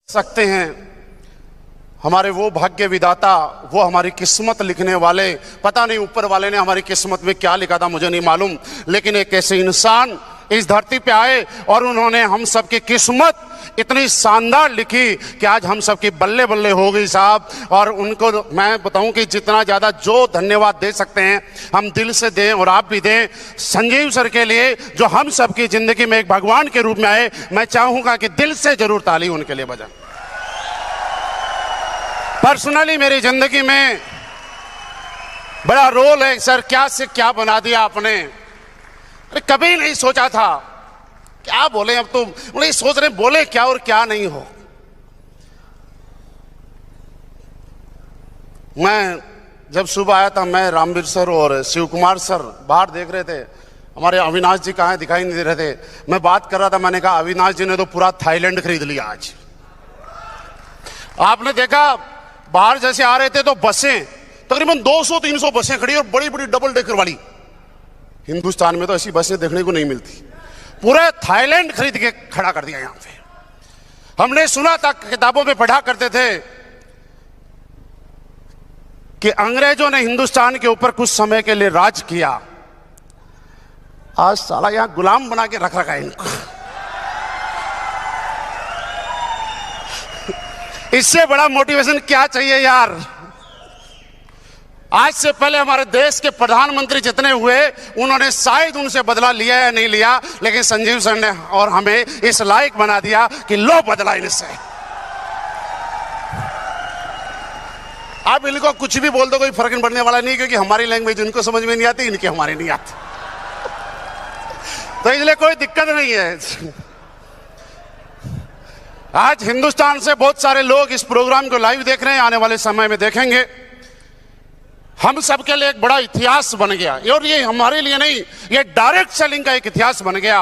सकते हैं। हमारे वो भाग्य विधाता, वो हमारी किस्मत लिखने वाले, पता नहीं ऊपर वाले ने हमारी किस्मत में क्या लिखा था मुझे नहीं मालूम, लेकिन एक ऐसे इंसान इस धरती पे आए और उन्होंने हम सबकी किस्मत इतनी शानदार लिखी कि आज हम सबकी बल्ले बल्ले हो गई साहब। और उनको मैं बताऊं कि जितना ज़्यादा जो धन्यवाद दे सकते हैं हम दिल से दें, और आप भी दें संजीव सर के लिए जो हम सबकी ज़िंदगी में एक भगवान के रूप में आए। मैं चाहूँगा कि दिल से जरूर ताली उनके लिए बजाएं। पर्सनली मेरी ज़िंदगी में बड़ा रोल है सर, क्या से क्या बना दिया आपने। अरे कभी नहीं सोचा था, क्या बोले अब तो नहीं सोच रहे बोले क्या और क्या नहीं हो। मैं जब सुबह आया था, मैं रामवीर सर और शिव कुमार सर बाहर देख रहे थे, हमारे अविनाश जी कहाँ दिखाई नहीं दे रहे थे। मैं बात कर रहा था, मैंने कहा अविनाश जी ने तो पूरा थाईलैंड खरीद लिया आज। आपने देखा बाहर जैसे आ रहे थे तो बसें तकरीबन 200-300 बसें खड़ी और बड़ी बड़ी डबल डेकर वाली। हिंदुस्तान में तो ऐसी बसें देखने को नहीं मिलती। पूरा थाईलैंड खरीद के खड़ा कर दिया यहां पे। हमने सुना था, किताबों में पढ़ा करते थे कि अंग्रेजों ने हिंदुस्तान के ऊपर कुछ समय के लिए राज किया। आज साला यहां गुलाम बना के रख रखा है इनको। इससे बड़ा मोटिवेशन क्या चाहिए यार। आज से पहले हमारे देश के प्रधानमंत्री जितने हुए उन्होंने शायद उनसे बदला लिया या नहीं लिया, लेकिन संजीव सर ने और हमें इस लायक बना दिया कि लो बदला इनसे। आप इनको कुछ भी बोल दो कोई फर्क नहीं पड़ने वाला नहीं, क्योंकि हमारी लैंग्वेज इनको समझ में नहीं आती, इनके हमारे नहीं आती, तो इसलिए कोई दिक्कत नहीं है। आज हिंदुस्तान से बहुत सारे लोग इस प्रोग्राम को लाइव देख रहे हैं, आने वाले समय में देखेंगे। हम सबके लिए एक बड़ा इतिहास बन गया, और ये हमारे लिए नहीं, ये डायरेक्ट सेलिंग का एक इतिहास बन गया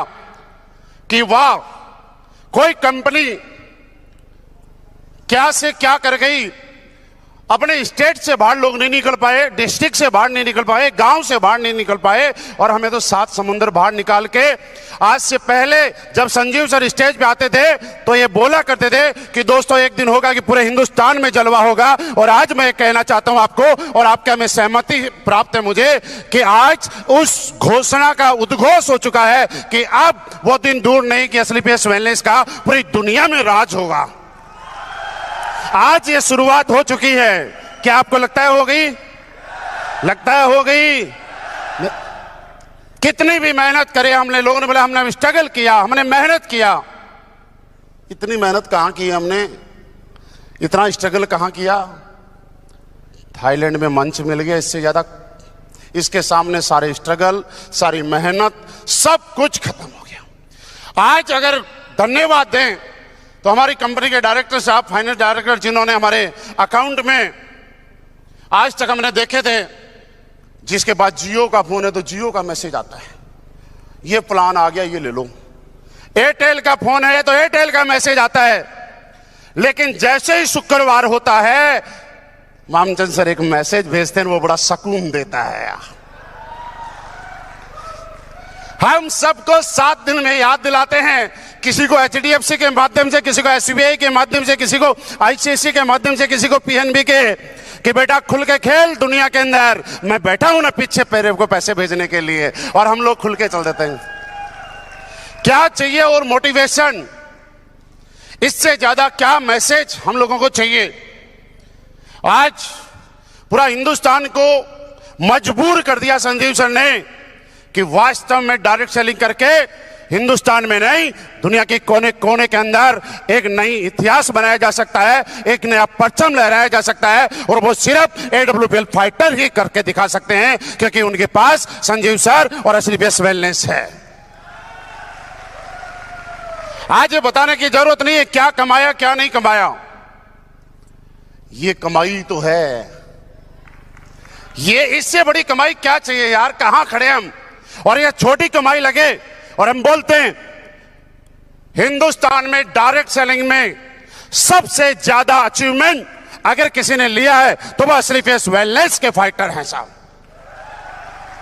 कि वाह कोई कंपनी क्या से क्या कर गई। अपने स्टेट से बाहर लोग नहीं निकल पाए, डिस्ट्रिक्ट से बाहर नहीं निकल पाए, गांव से बाहर नहीं निकल पाए, और हमें तो 7 समुंदर बाहर निकाल के। आज से पहले जब संजीव सर स्टेज पे आते थे तो ये बोला करते थे कि दोस्तों एक दिन होगा कि पूरे हिंदुस्तान में जलवा होगा। और आज मैं कहना चाहता हूं आपको, और आपका में सहमति प्राप्त है मुझे, कि आज उस घोषणा का उद्घोष हो चुका है कि अब वो दिन दूर नहीं कि एसलीपीएस वेलनेस का पूरी दुनिया में राज होगा। आज ये शुरुआत हो चुकी है। क्या आपको लगता है हो गई? लगता है हो गई। कितनी भी मेहनत करे हमने, लोगों ने बोला हमने स्ट्रगल किया, हमने मेहनत किया। इतनी मेहनत कहां की हमने, इतना स्ट्रगल कहां किया। थाईलैंड में मंच मिल गया, इससे ज्यादा इसके सामने सारे स्ट्रगल, सारी मेहनत, सब कुछ खत्म हो गया। आज अगर धन्यवाद दें तो हमारी कंपनी के डायरेक्टर साहब, फाइनेंस डायरेक्टर, जिन्होंने हमारे अकाउंट में आज तक हमने देखे थे, जिसके बाद जियो का फोन है तो जियो का मैसेज आता है, ये प्लान आ गया ये ले लो। एयरटेल का फोन है तो एयरटेल का मैसेज आता है। लेकिन जैसे ही शुक्रवार होता है, मामचंद सर एक मैसेज भेजते हैं, वो बड़ा सुकून देता है। हम सबको 7 दिन में याद दिलाते हैं, किसी को एचडीएफसी के माध्यम से, किसी को एसबीआई के माध्यम से, किसी को आईसीआईसी के माध्यम से, किसी को पीएनबी के, कि बेटा खुल के खेल दुनिया के अंदर। मैं बैठा हूं ना पीछे पैरे को पैसे भेजने के लिए, और हम लोग खुल के चल देते हैं। क्या चाहिए और मोटिवेशन, इससे ज्यादा क्या मैसेज हम लोगों को चाहिए। आज पूरा हिंदुस्तान को मजबूर कर दिया संजीव सर ने कि वास्तव में डायरेक्ट सेलिंग करके हिंदुस्तान में नहीं, दुनिया के कोने कोने के अंदर एक नई इतिहास बनाया जा सकता है, एक नया परचम लहराया जा सकता है। और वो सिर्फ एडब्ल्यूपीएल फाइटर ही करके दिखा सकते हैं, क्योंकि उनके पास संजीव सर और एसलीपीएस वेलनेस है। आज ये बताने की जरूरत नहीं है क्या कमाया क्या नहीं कमाया, ये कमाई तो है। ये इससे बड़ी कमाई क्या चाहिए यार। कहां खड़े हम, और ये छोटी कमाई लगे और हम बोलते हैं हिंदुस्तान में डायरेक्ट सेलिंग में सबसे ज्यादा अचीवमेंट अगर किसी ने लिया है तो वह एसलीपीएस वेलनेस के फाइटर हैं साहब।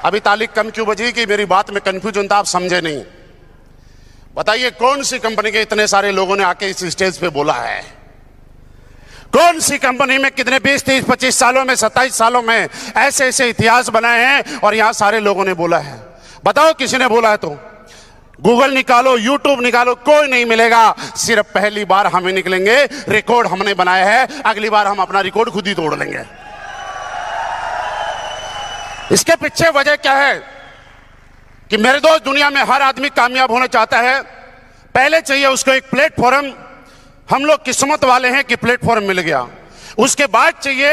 अभी ताली कम क्यों बजी कि मेरी बात में कंफ्यूजन था, आप समझे नहीं। बताइए कौन सी कंपनी के इतने सारे लोगों ने आके इस स्टेज पे बोला है। कौन सी कंपनी में कितने 20, 30, 25 सालों में, 27 सालों में ऐसे ऐसे इतिहास बनाए हैं और यहां सारे लोगों ने बोला है। बताओ किसी ने बोला है तो? गूगल निकालो, यूट्यूब निकालो, कोई नहीं मिलेगा। सिर्फ पहली बार हम ही निकलेंगे, रिकॉर्ड हमने बनाया है, अगली बार हम अपना रिकॉर्ड खुद ही तोड़ लेंगे। इसके पीछे वजह क्या है कि मेरे दोस्त, दुनिया में हर आदमी कामयाब होना चाहता है, पहले चाहिए उसको एक प्लेटफॉर्म। हम लोग किस्मत वाले हैं कि प्लेटफॉर्म मिल गया। उसके बाद चाहिए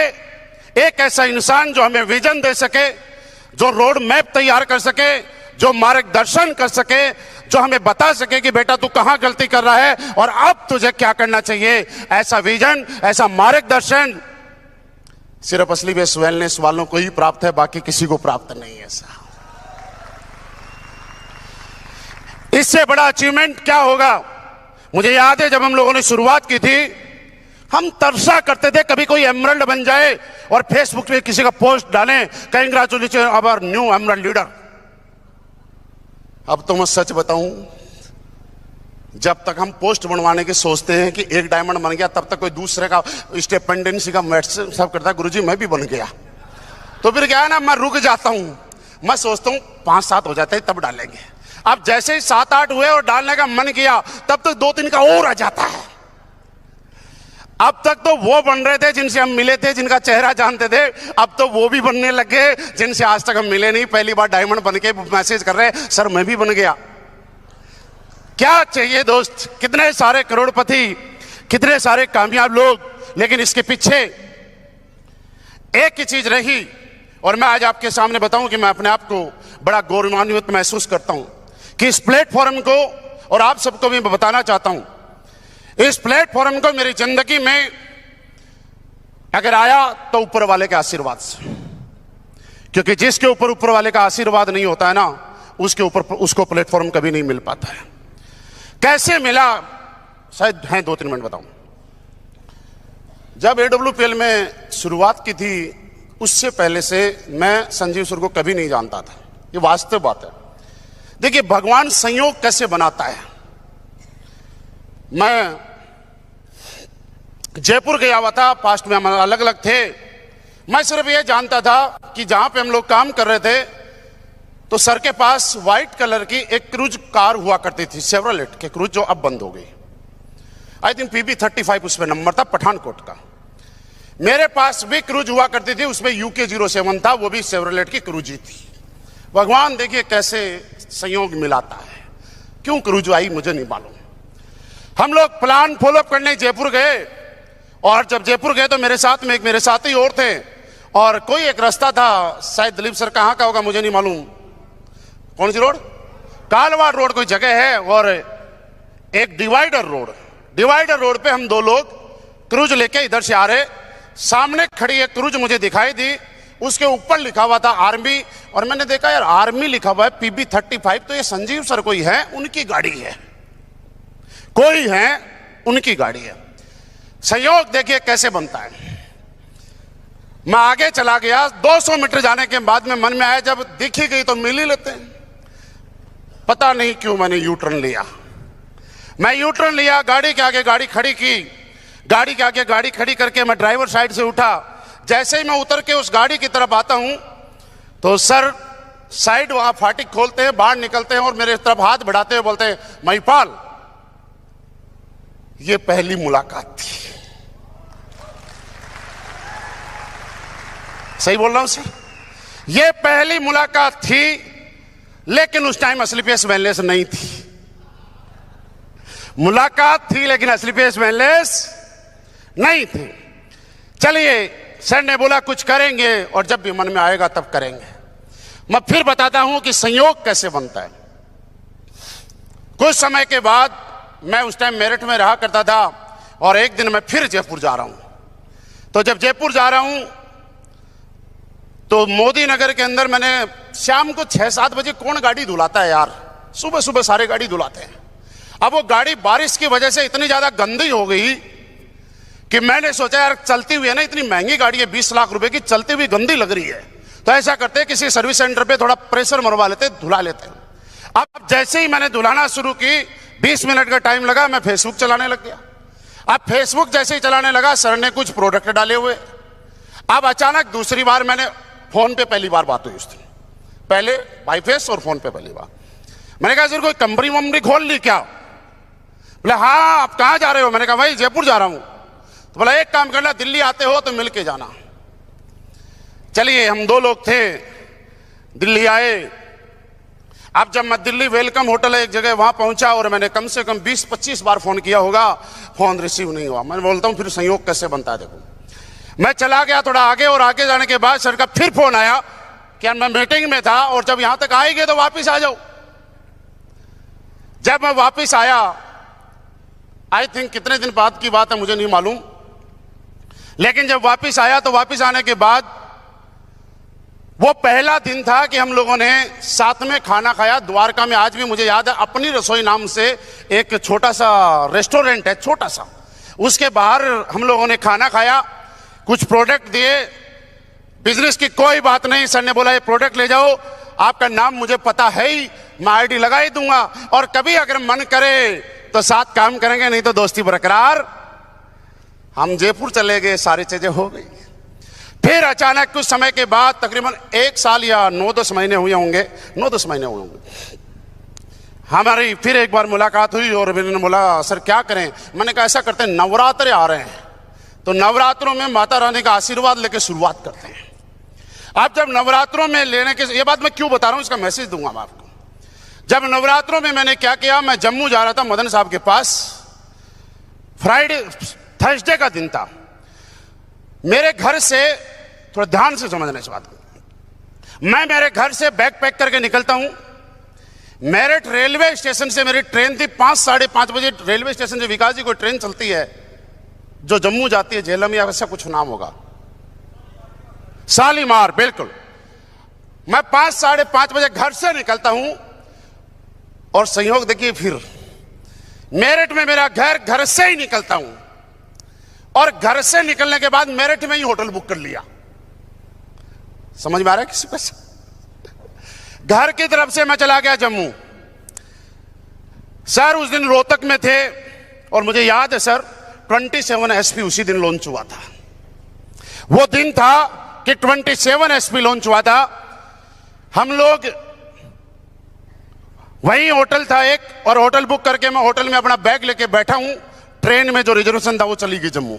एक ऐसा इंसान जो हमें विजन दे सके, जो रोड मैप तैयार कर सके, जो मार्गदर्शन कर सके, जो हमें बता सके कि बेटा तू कहां गलती कर रहा है और अब तुझे क्या करना चाहिए। ऐसा विजन, ऐसा मार्गदर्शन सिर्फ असली बेस वेलनेस वालों को ही प्राप्त है, बाकी किसी को प्राप्त नहीं है। ऐसा इससे बड़ा अचीवमेंट क्या होगा? मुझे याद है जब हम लोगों ने शुरुआत की थी, हम तरसा करते थे कभी कोई एमरल्ड बन जाए और फेसबुक पे किसी का पोस्ट डालें, congratulation our new emerald leader. अब तो मैं सच बताऊं, जब तक हम पोस्ट बनवाने की सोचते हैं कि एक डायमंड बन गया, तब तक कोई दूसरे का स्टेपेंडेंसी का मैसेज सब करता है, गुरुजी मैं भी बन गया। तो फिर क्या है ना, मैं रुक जाता हूं, मैं सोचता हूं 5-7 हो जाते हैं तब डालेंगे। अब जैसे ही 7-8 हुए और डालने का मन किया, तब तक 2-3 का और आ जाता है। अब तक तो वो बन रहे थे जिनसे हम मिले थे, जिनका चेहरा जानते थे, अब तो वो भी बनने लगे जिनसे आज तक हम मिले नहीं, पहली बार डायमंड बन के मैसेज कर रहे हैं, सर मैं भी बन गया। क्या चाहिए दोस्त? कितने सारे करोड़पति, कितने सारे कामयाब लोग, लेकिन इसके पीछे एक ही चीज रही। और मैं आज आपके सामने बताऊं कि मैं अपने आप को बड़ा गौरवान्वित महसूस करता हूं कि इस प्लेटफॉर्म को, और आप सबको भी बताना चाहता हूं, इस प्लेटफॉर्म को मेरी जिंदगी में अगर आया तो ऊपर वाले के आशीर्वाद से। क्योंकि जिसके ऊपर वाले का आशीर्वाद नहीं होता है ना, उसके ऊपर उसको प्लेटफॉर्म कभी नहीं मिल पाता है। कैसे मिला? शायद हैं 2-3 मिनट बताऊं। जब AWPL में शुरुआत की थी, उससे पहले से मैं संजीव सर को कभी नहीं जानता था। ये वास्तव बात है। देखिए भगवान संयोग कैसे बनाता है। मैं जयपुर गया हुआ था, पास्ट में हम अलग अलग थे। मैं सिर्फ ये जानता था कि जहां पे हम लोग काम कर रहे थे, तो सर के पास व्हाइट कलर की एक क्रूज कार हुआ करती थी, शेवरलेट की क्रूज, जो अब बंद हो गई। आई थिंक PB35 उसमें नंबर था, पठानकोट का। मेरे पास भी क्रूज हुआ करती थी, उसमें UK07 था, वो भी शेवरलेट की क्रूज ही थी। भगवान देखिए कैसे संयोग मिलाता है। क्यों क्रूज आई मुझे नहीं मालूम। हम लोग प्लान फॉलोअप करने जयपुर गए, और जब जयपुर गए तो मेरे साथ में एक मेरे साथी और थे, और कोई एक रास्ता था, शायद दिलीप सर कहाँ का होगा मुझे नहीं मालूम, कौन सी रोड, कालवाड़ रोड कोई जगह है, और एक डिवाइडर रोड पे हम 2 लोग क्रूज लेके इधर से आ रहे। सामने खड़ी एक क्रूज मुझे दिखाई दी, उसके ऊपर लिखा हुआ था आर्मी, और मैंने देखा यार आर्मी लिखा हुआ है, PB35, तो ये संजीव सर कोई है, उनकी गाड़ी है, कोई है उनकी गाड़ी है। संयोग देखिए कैसे बनता है। मैं आगे चला गया, 200 मीटर जाने के बाद में मन में आया जब दिखी गई तो मिल ही लेते हैं। पता नहीं क्यों मैंने यू टर्न लिया। मैं यू टर्न लिया, गाड़ी के आगे गाड़ी खड़ी की, गाड़ी के आगे गाड़ी खड़ी करके मैं ड्राइवर साइड से उठा। जैसे ही मैं उतर के उस गाड़ी की तरफ आता हूं तो सर साइड वहां फाटक खोलते हैं, बाहर निकलते हैं और मेरे तरफ हाथ बढ़ाते हुए बोलते हैं, महिपाल ये पहली मुलाकात थी। सही बोल रहा हूं सर? ये पहली मुलाकात थी, लेकिन उस टाइम असली फेस वेलनेस नहीं थी। मुलाकात थी लेकिन असली फेस वेलनेस नहीं थी। चलिए सर ने बोला कुछ करेंगे, और जब भी मन में आएगा तब करेंगे। मैं फिर बताता हूं कि संयोग कैसे बनता है। कुछ समय के बाद मैं उस टाइम मेरठ में रहा करता था, और एक दिन मैं फिर जयपुर जा रहा हूं। तो जब जयपुर जा रहा हूं तो मोदी नगर के अंदर मैंने शाम को 6-7 बजे, कौन गाड़ी धुलाता है यार, सुबह सुबह सारे गाड़ी धुलाते हैं। अब वो गाड़ी बारिश की वजह से इतनी ज्यादा गंदी हो गई कि मैंने सोचा यार चलती हुई है ना, इतनी महंगी गाड़ी है, 20 लाख रुपए की, चलती हुई गंदी लग रही है, तो ऐसा करते हैं किसी सर्विस सेंटर पे थोड़ा प्रेशर मरवा लेते, धुला लेते हैं। अब जैसे ही मैंने धुलाना शुरू की, 20 मिनट का टाइम लगा, मैं फेसबुक चलाने लग गया। अब फेसबुक जैसे ही चलाने लगा, सर ने कुछ प्रोडक्ट डाले हुए। अब अचानक दूसरी बार मैंने फोन पे पहली बार बात हुई उस दिन, पहले बाई फेस और फोन पे पहली बार। मैंने कहा सर कोई कंपनी वंपनी खोल ली क्या? बोले हाँ, आप कहाँ जा रहे हो? मैंने कहा भाई जयपुर जा रहा हूं। तो बोला एक काम करना, दिल्ली आते हो तो मिल के जाना। चलिए, हम 2 लोग थे, दिल्ली आए। अब जब मैं दिल्ली वेलकम होटल है एक जगह, वहां पहुंचा और मैंने कम से कम 20-25 बार फोन किया होगा, फोन रिसीव नहीं हुआ। मैं बोलता हूं फिर संयोग कैसे बनता है। देखो, मैं चला गया थोड़ा आगे, और आगे जाने के बाद सर का फिर फोन आया कि मैं मीटिंग में था और जब यहां तक आएंगे तो वापिस आ जाओ। जब मैं वापिस आया, आई थिंक कितने दिन बाद की बात है मुझे नहीं मालूम, लेकिन जब वापिस आया तो वापिस आने के बाद वो पहला दिन था कि हम लोगों ने साथ में खाना खाया द्वारका में। आज भी मुझे याद है, अपनी रसोई नाम से एक छोटा सा रेस्टोरेंट है, छोटा सा, उसके बाहर हम लोगों ने खाना खाया, कुछ प्रोडक्ट दिए। बिजनेस की कोई बात नहीं, सर ने बोला ये प्रोडक्ट ले जाओ, आपका नाम मुझे पता है ही, मैं आईडी लगा ही दूंगा, और कभी अगर मन करे तो साथ काम करेंगे, नहीं तो दोस्ती बरकरार। हम जयपुर चले गए, सारी चीजें हो गई। फिर अचानक कुछ समय के बाद, तकरीबन 1 साल या 9-10 महीने हुए होंगे, 9-10 महीने हुए होंगे, हमारी फिर एक बार मुलाकात हुई और मैंने बोला सर क्या करें? मैंने कहा ऐसा करते हैं, नवरात्रे आ रहे हैं तो नवरात्रों में माता रानी का आशीर्वाद लेके शुरुआत करते हैं। अब जब नवरात्रों में लेने के, ये बात मैं क्यों बता रहा हूं, इसका मैसेज दूंगा मैं आपको। जब नवरात्रों में मैंने क्या किया, मैं जम्मू जा रहा था मदन साहब के पास, थर्सडे का दिन था। मेरे घर से, थोड़ा ध्यान से समझना इस बात को, मैं मेरे घर से बैग पैक करके निकलता हूं। मेरठ रेलवे स्टेशन से मेरी ट्रेन थी 5-5:30 बजे। रेलवे स्टेशन से विकास जी कोई ट्रेन चलती है जो जम्मू जाती है, झेलम या वैसा कुछ नाम होगा, शालीमार, बिल्कुल। मैं 5-5:30 बजे घर से निकलता हूं और संयोग देखिए, फिर मेरठ में मेरा घर, घर से ही निकलता हूं और घर से निकलने के बाद मेरठ में ही होटल बुक कर लिया। समझ में आ रहा है किसी को? घर की तरफ से मैं चला गया जम्मू। सर उस दिन रोहतक में थे और मुझे याद है सर 27 एसपी उसी दिन लॉन्च हुआ था। वो दिन था कि 27 एसपी लॉन्च हुआ था। हम लोग, वही होटल था एक, और होटल बुक करके मैं होटल में अपना बैग लेके बैठा हूं। ट्रेन में जो रिजर्वेशन था वो चली गई जम्मू।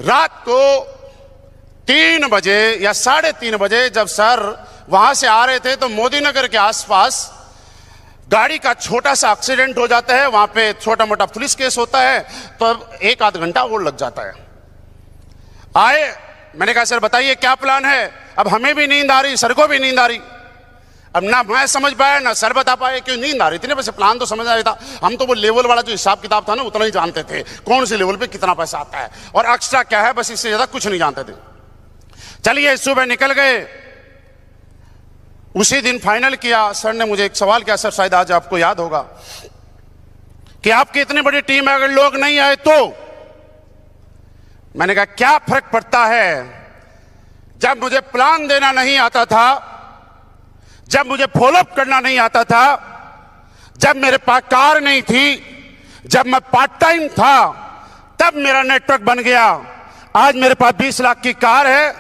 रात को 3 बजे या 3:30 बजे जब सर वहां से आ रहे थे तो मोदी नगर के आसपास गाड़ी का छोटा सा एक्सीडेंट हो जाता है। वहां पे छोटा मोटा पुलिस केस होता है, तो 1-8 घंटा और लग जाता है। आए, मैंने कहा सर बताइए क्या प्लान है? अब हमें भी नींद आ रही, सर को भी नींद आ रही। अब ना मैं समझ पाया ना सर बता पाए, क्यों नींद आ रही थी ना। वैसे प्लान तो समझ आ रहा था, हम तो वो लेवल वाला जो हिसाब किताब था ना उतना ही जानते थे, कौन से लेवल पे कितना पैसा आता है और एक्स्ट्रा क्या है, बस इससे ज्यादा कुछ नहीं जानते थे। चलिए सुबह निकल गए। उसी दिन फाइनल किया। सर ने मुझे एक सवाल किया, सर शायद आज आपको याद होगा, कि आपकी इतनी बड़ी टीम है, अगर लोग नहीं आए तो? मैंने कहा क्या फर्क पड़ता है, जब मुझे प्लान देना नहीं आता था, जब मुझे फॉलोअप करना नहीं आता था, जब मेरे पास कार नहीं थी, जब मैं पार्ट टाइम था, तब मेरा नेटवर्क बन गया। आज मेरे पास 20 लाख की कार है,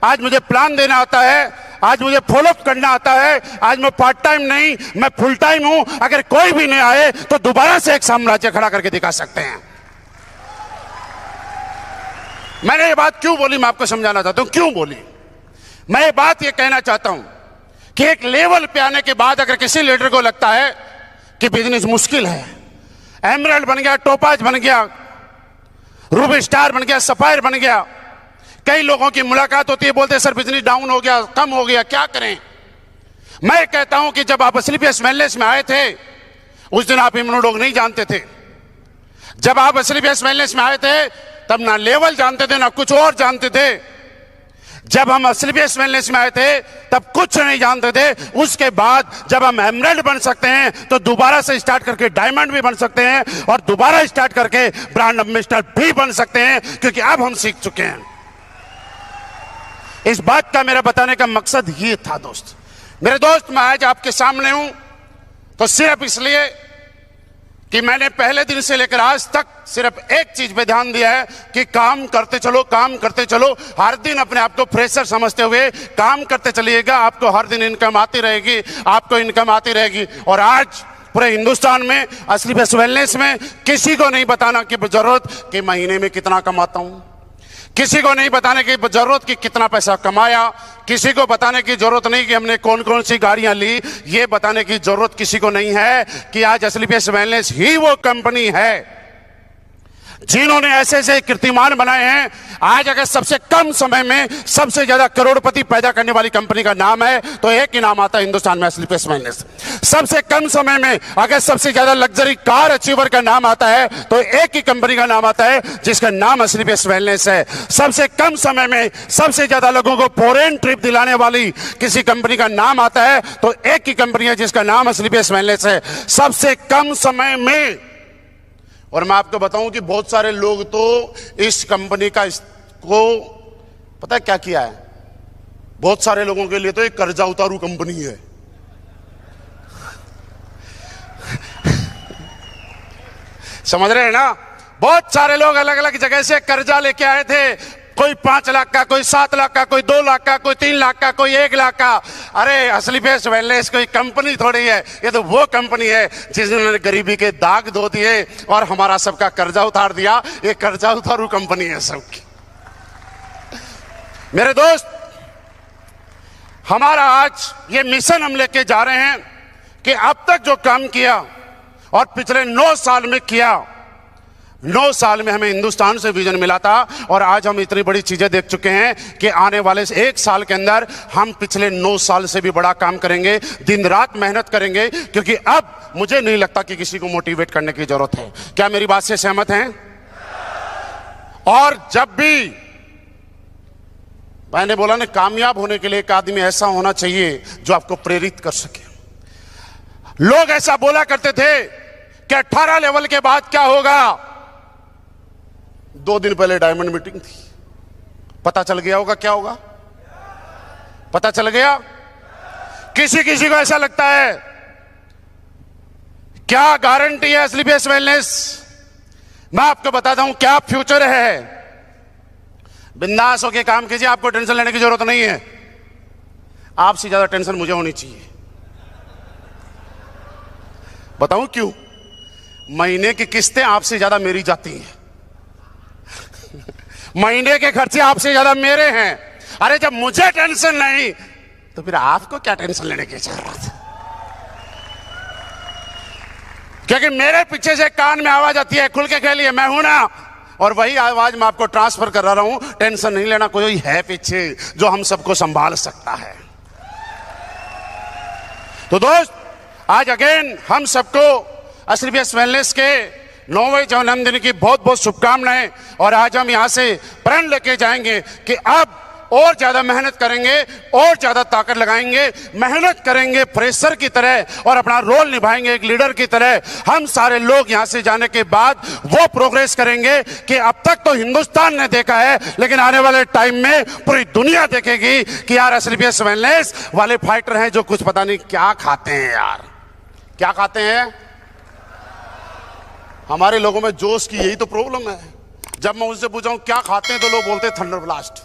आज मुझे प्लान देना आता है, आज मुझे फॉलोअप करना आता है, आज मैं पार्ट टाइम नहीं, मैं फुल टाइम हूं। अगर कोई भी नहीं आए तो दोबारा से एक साम्राज्य खड़ा करके दिखा सकते हैं। मैंने ये बात क्यों बोली, मैं आपको समझाना चाहता हूं क्यों बोली। मैं ये बात ये कहना चाहता हूं कि एक लेवल पे आने के बाद अगर किसी लीडर को लगता है कि बिजनेस मुश्किल है, एमरल्ड बन गया, टोपाज बन गया, रूबी स्टार बन गया, सफायर बन गया, कई लोगों की मुलाकात होती है, बोलते हैं सर बिजनेस डाउन हो गया, कम हो गया, क्या करें? मैं कहता हूं कि जब आप स्लीपियस वेलनेस में आए थे उस दिन आप इम्यूनोडॉग नहीं जानते थे। जब आप स्लीपियस वेलनेस में आए थे तब ना लेवल जानते थे ना कुछ और जानते थे। जब हम स्लीपियस वेलनेस में आए थे तब कुछ नहीं जानते थे। उसके बाद जब हम एमरल्ड बन सकते हैं तो दोबारा से स्टार्ट करके डायमंड भी बन सकते हैं और दोबारा स्टार्ट करके ब्रांड एम्बेसडर भी बन सकते हैं, क्योंकि अब हम सीख चुके हैं। इस बात का मेरा बताने का मकसद ये था दोस्त। मेरे दोस्त, मैं आज आपके सामने हूं तो सिर्फ इसलिए कि मैंने पहले दिन से लेकर आज तक सिर्फ एक चीज पे ध्यान दिया है कि काम करते चलो, काम करते चलो। हर दिन अपने आप को फ्रेशर समझते हुए काम करते चलिएगा, आपको हर दिन इनकम आती रहेगी, आपको इनकम आती रहेगी। और आज पूरे हिंदुस्तान में असली बेस्ट वेलनेस में किसी को नहीं बताना कि जरूरत कि महीने में कितना कमाता हूं, किसी को नहीं बताने की जरूरत कि कितना पैसा कमाया, किसी को बताने की जरूरत नहीं कि हमने कौन कौन सी गाड़ियां ली। ये बताने की जरूरत किसी को नहीं है कि आज असली बेस्ट वेलनेस ही वो कंपनी है जिन्होंने ऐसे ऐसे कीर्तिमान बनाए हैं। आज अगर सबसे कम समय में सबसे ज्यादा करोड़पति पैदा करने वाली कंपनी का नाम है तो एक ही नाम आता है हिंदुस्तान में, असली बेस्ट वेलनेस। सबसे कम समय में अगर सबसे ज्यादा लग्जरी कार अचीवर का नाम आता है तो एक ही कंपनी का नाम आता है जिसका नाम असली बेस्ट वेलनेस है। सबसे कम समय में सबसे ज्यादा लोगों को फॉरेन ट्रिप दिलाने वाली किसी कंपनी का नाम आता है तो एक ही कंपनी है जिसका नाम असली बेस्ट वेलनेस है। सबसे कम समय में। और मैं आपको बताऊं कि बहुत सारे लोग तो इस कंपनी का को पता है क्या किया है, बहुत सारे लोगों के लिए तो एक कर्जा उतारू कंपनी है। समझ रहे हैं ना? बहुत सारे लोग अलग अलग जगह से कर्जा लेके आए थे, कोई 5 लाख का, कोई 7 लाख का, कोई 2 लाख का, कोई 3 लाख का, कोई 1 लाख का। अरे असली बेस्ट वेलनेस कोई कंपनी थोड़ी है, ये तो वो कंपनी है जिन्होंने गरीबी के दाग धो दिए और हमारा सबका कर्जा उतार दिया। ये कर्जा उतारू कंपनी है सबकी। मेरे दोस्त, हमारा आज ये मिशन हम लेके जा रहे हैं कि अब तक जो काम किया और पिछले 9 साल में किया, 9 साल में हमें हिंदुस्तान से विजन मिला था और आज हम इतनी बड़ी चीजें देख चुके हैं कि आने वाले 1 साल के अंदर हम पिछले 9 साल से भी बड़ा काम करेंगे, दिन रात मेहनत करेंगे, क्योंकि अब मुझे नहीं लगता कि किसी को मोटिवेट करने की जरूरत है। क्या मेरी बात से सहमत हैं? और जब भी मैंने बोला ना, कामयाब होने के लिए एक आदमी ऐसा होना चाहिए जो आपको प्रेरित कर सके। लोग ऐसा बोला करते थे कि 18 लेवल के बाद क्या होगा। 2 दिन पहले डायमंड मीटिंग थी, पता चल गया होगा क्या होगा? पता चल गया? किसी किसी को ऐसा लगता है, क्या गारंटी है असली बेस्ट वेलनेस? मैं आपको बताता हूं क्या फ्यूचर है। बिंदास होके काम कीजिए, आपको टेंशन लेने की जरूरत नहीं है। आपसे ज्यादा टेंशन मुझे होनी चाहिए। बताऊं क्यों? महीने की किस्तें आपसे ज्यादा मेरी जाती हैं, महीने के खर्चे आपसे ज्यादा मेरे हैं। अरे जब मुझे टेंशन नहीं तो फिर आपको क्या टेंशन लेने की जरूरत है? क्योंकि मेरे पीछे से कान में आवाज आती है, खुल के खेलिए, मैं हूं ना, और वही आवाज मैं आपको ट्रांसफर कर रहा हूं। टेंशन नहीं लेना, कोई है पीछे जो हम सबको संभाल सकता है। तो दोस्त, आज अगेन हम सबको असली बेस्ट वेलनेस के 9वें जन्मदिन की बहुत बहुत शुभकामनाएं। और आज हम यहां से प्रण लेके जाएंगे कि अब और ज्यादा मेहनत करेंगे, और ज्यादा ताकत लगाएंगे, मेहनत करेंगे फ्रेशर की तरह और अपना रोल निभाएंगे एक लीडर की तरह। हम सारे लोग यहां से जाने के बाद वो प्रोग्रेस करेंगे कि अब तक तो हिंदुस्तान ने देखा है, लेकिन आने वाले टाइम में पूरी दुनिया देखेगी कि यार असली बेस्ट वेलनेस वाले फाइटर हैं जो कुछ पता नहीं क्या खाते हैं। यार क्या खाते हैं? हमारे लोगों में जोश की यही तो प्रॉब्लम है। जब मैं उनसे पूछा हूं क्या खाते हैं तो लोग बोलते हैं थंडर ब्लास्ट।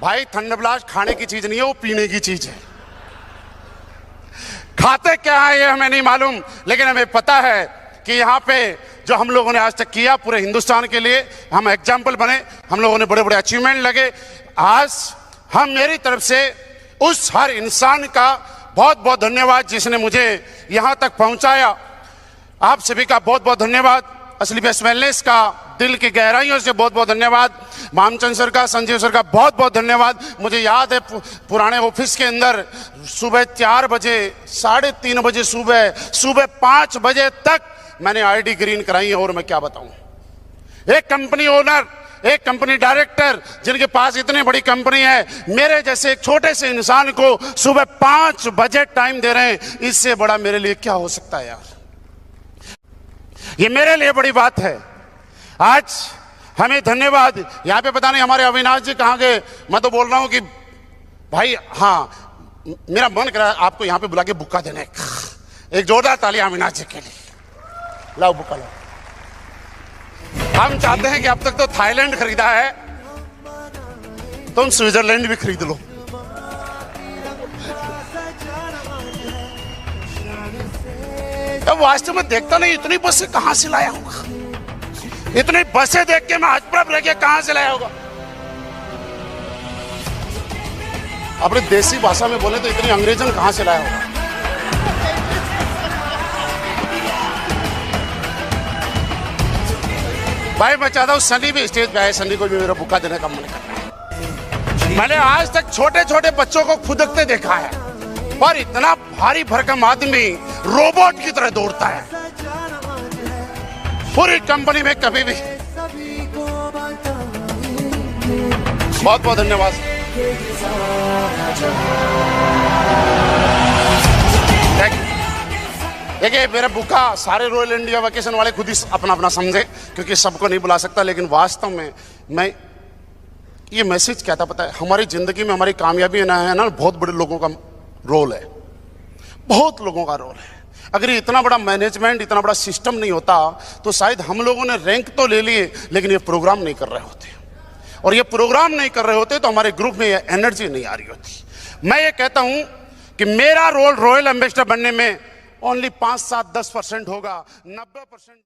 भाई थंडर ब्लास्ट खाने की चीज नहीं है, वो पीने की चीज है। खाते क्या है ये हमें नहीं मालूम, लेकिन हमें पता है कि यहाँ पे जो हम लोगों ने आज तक किया पूरे हिंदुस्तान के लिए हम एग्जाम्पल बने। हम लोगों ने बड़े बड़े अचीवमेंट लगे। आज हम मेरी तरफ से उस हर इंसान का बहुत बहुत धन्यवाद जिसने मुझे यहां तक पहुंचाया। आप सभी का बहुत बहुत धन्यवाद। असली बेस्ट वेलनेस का दिल की गहराइयों से बहुत बहुत धन्यवाद। मामचंद सर का, संजीव सर का बहुत बहुत धन्यवाद। मुझे याद है पुराने ऑफिस के अंदर सुबह 4 बजे, 3:30 बजे, सुबह 5 बजे तक मैंने आईडी ग्रीन कराई है। और मैं क्या बताऊं, एक कंपनी ओनर, एक कंपनी डायरेक्टर जिनके पास इतनी बड़ी कंपनी है, मेरे जैसे एक छोटे से इंसान को सुबह 5 बजे टाइम दे रहे हैं। इससे बड़ा मेरे लिए क्या हो सकता है यार? ये मेरे लिए बड़ी बात है। आज हमें धन्यवाद। यहां पे पता नहीं हमारे अविनाश जी कहां गए। मैं तो बोल रहा हूं कि भाई, हाँ, मेरा मन कर रहा है आपको यहां पे बुला के बुक्का देने। एक जोरदार तालियां अविनाश जी के लिए। लाओ बुका लाओ। हम चाहते हैं कि अब तक तो थाईलैंड खरीदा है, तुम स्विट्जरलैंड भी खरीद लो। अब वास्तव में देखता नहीं, इतनी बसें कहां से लाया होगा, इतनी बसें देख के मैं हजप्रभ रह गया, कहां से लाया होगा। अपनी देसी भाषा में बोले तो इतनी अंग्रेजन कहां से लाया होगा। भाई मैं चाहता हूं सनी भी स्टेज पे आए, सनी को भी मेरा बुका देने का मन कर रहा है। मैंने आज तक छोटे छोटे बच्चों को खुदकते देखा है, पर इतना भारी भरकम आदमी रोबोट की तरह दौड़ता है पूरी कंपनी में कभी भी। बहुत बहुत धन्यवाद। देखिए मेरा बुका सारे रॉयल इंडिया वेकेशन वाले खुद ही अपना अपना समझे, क्योंकि सबको नहीं बुला सकता, लेकिन वास्तव में मैं ये मैसेज क्या था पता है, हमारी जिंदगी में हमारी कामयाबी है ना बहुत बड़े लोगों का रोल है, बहुत लोगों का रोल है। अगर ये इतना बड़ा मैनेजमेंट, इतना बड़ा सिस्टम नहीं होता तो शायद हम लोगों ने रैंक तो ले लिए, लेकिन ये प्रोग्राम नहीं कर रहे होते, और ये प्रोग्राम नहीं कर रहे होते तो हमारे ग्रुप में ये एनर्जी नहीं आ रही होती। मैं ये कहता हूं कि मेरा रोल रॉयल एम्बेसडर बनने में ओनली 5, 7, 10% होगा, 90%